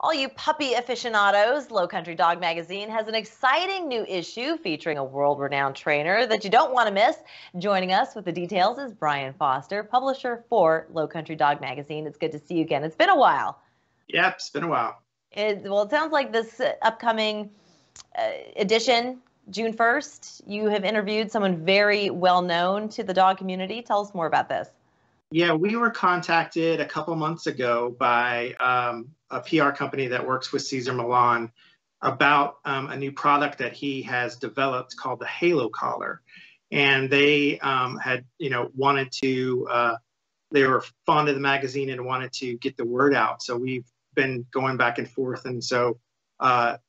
All you puppy aficionados, Lowcountry Dog Magazine has an exciting new issue featuring a world-renowned trainer that you don't want to miss. Joining us with the details is Brian Foster, publisher for Lowcountry Dog Magazine. It's good to see you again. It's been a while. Yep, it's been a while. It sounds like this upcoming edition, June 1st, you have interviewed someone very well known to the dog community. Tell us more about this. Yeah, we were contacted a couple months ago by a PR company that works with Cesar Millan about a new product that he has developed called the Halo Collar. And they had, wanted to, they were fond of the magazine and wanted to get the word out. So we've been going back and forth. And so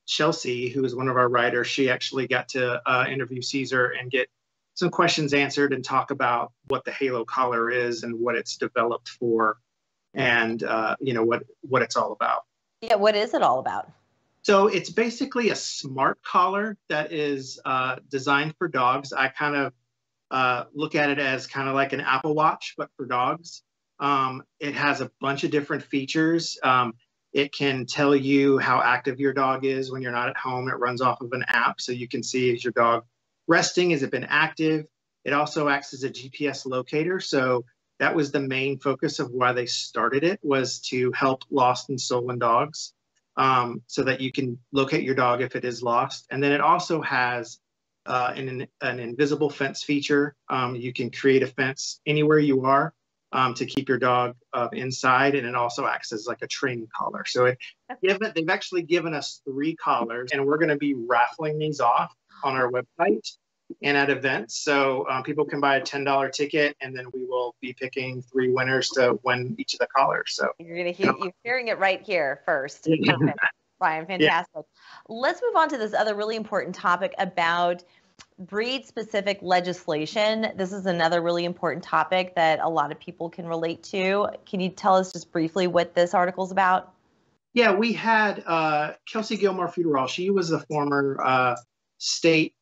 Chelsea, who is one of our writers, she actually got to interview Cesar and get some questions answered and talk about what the Halo Collar is and what it's developed for and, what it's all about. Yeah, what is it all about? So it's basically a smart collar that is designed for dogs. I kind of look at it as kind of like an Apple Watch, but for dogs. It has a bunch of different features. It can tell you how active your dog is when you're not at home. It runs off of an app, so you can see is your dog resting, has it been active. It also acts as a GPS locator. So that was the main focus of why they started it, was to help lost and stolen dogs, so that you can locate your dog if it is lost. And then it also has an invisible fence feature. You can create a fence anywhere you are to keep your dog inside, and it also acts as like a training collar. So they've actually given us 3 collars, and we're going to be raffling these off on our website and at events. So people can buy a $10 ticket, and then we will be picking 3 winners to win each of the collars. So you're hearing it right here first. Brian, fantastic. Yeah. Let's move on to this other really important topic about breed-specific legislation. This is another really important topic that a lot of people can relate to. Can you tell us just briefly what this article is about? Yeah, we had Kelsey Gilmore-Futerall. She was the former state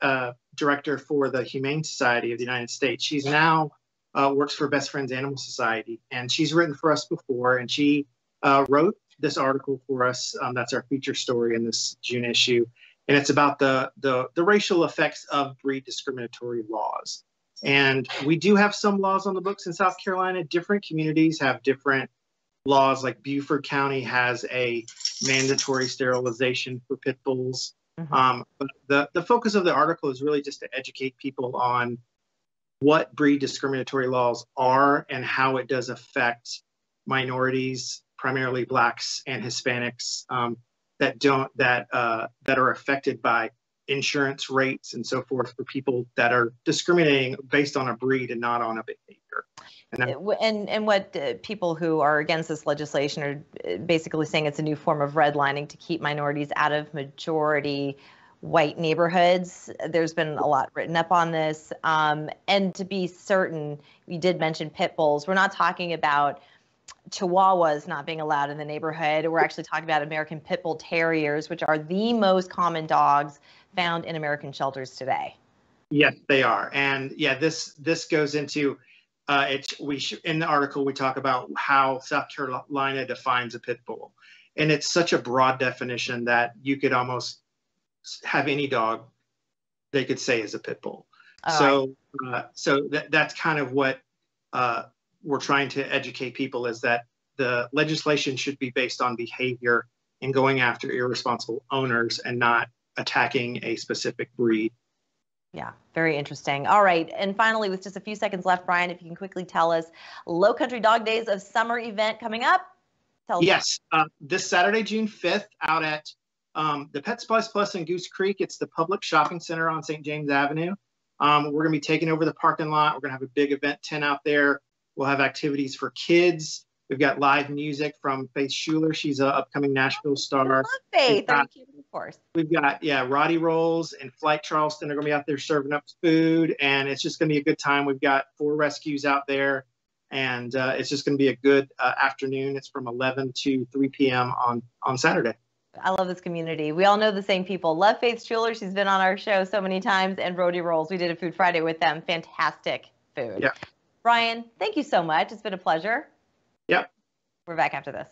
director for the Humane Society of the United States. She's now works for Best Friends Animal Society, and she's written for us before, and she wrote this article for us. That's our feature story in this June issue. And it's about the racial effects of breed discriminatory laws. And we do have some laws on the books in South Carolina. Different communities have different laws, like Beaufort County has a mandatory sterilization for pit bulls. Mm-hmm. But the focus of the article is really just to educate people on what breed discriminatory laws are and how it does affect minorities, primarily Blacks and Hispanics, that are affected by insurance rates and so forth for people that are discriminating based on a breed and not on a behavior. And what people who are against this legislation are basically saying it's a new form of redlining to keep minorities out of majority white neighborhoods. There's been a lot written up on this. And to be certain, we did mention pit bulls. We're not talking about Chihuahuas not being allowed in the neighborhood. We're actually talking about American Pit Bull Terriers, which are the most common dogs found in American shelters today. Yes, they are. And yeah, this goes into in the article we talk about how South Carolina defines a pit bull, and it's such a broad definition that you could almost have any dog they could say is a pit bull. Oh, so that's kind of what we're trying to educate people, is that the legislation should be based on behavior and going after irresponsible owners and not attacking a specific breed. Yeah, very interesting. All right. And finally, with just a few seconds left, Brian, if you can quickly tell us, Lowcountry Dog Days of Summer event coming up. Yes, this Saturday, June 5th, out at the Pet Supplies Plus in Goose Creek. It's the public shopping center on St. James Avenue. We're going to be taking over the parking lot. We're going to have a big event tent out there. We'll have activities for kids. We've got live music from Faith Schuler. She's an upcoming Nashville star. I love Faith. Are you kidding? Of course. We've got, Roddy Rolls and Flight Charleston. They're going to be out there serving up food, and it's just going to be a good time. We've got 4 rescues out there, and it's just going to be a good afternoon. It's from 11 to 3 p.m. on Saturday. I love this community. We all know the same people. Love Faith Schuler. She's been on our show so many times. And Roddy Rolls. We did a Food Friday with them. Fantastic food. Yeah. Brian, thank you so much. It's been a pleasure. Yep. We're back after this.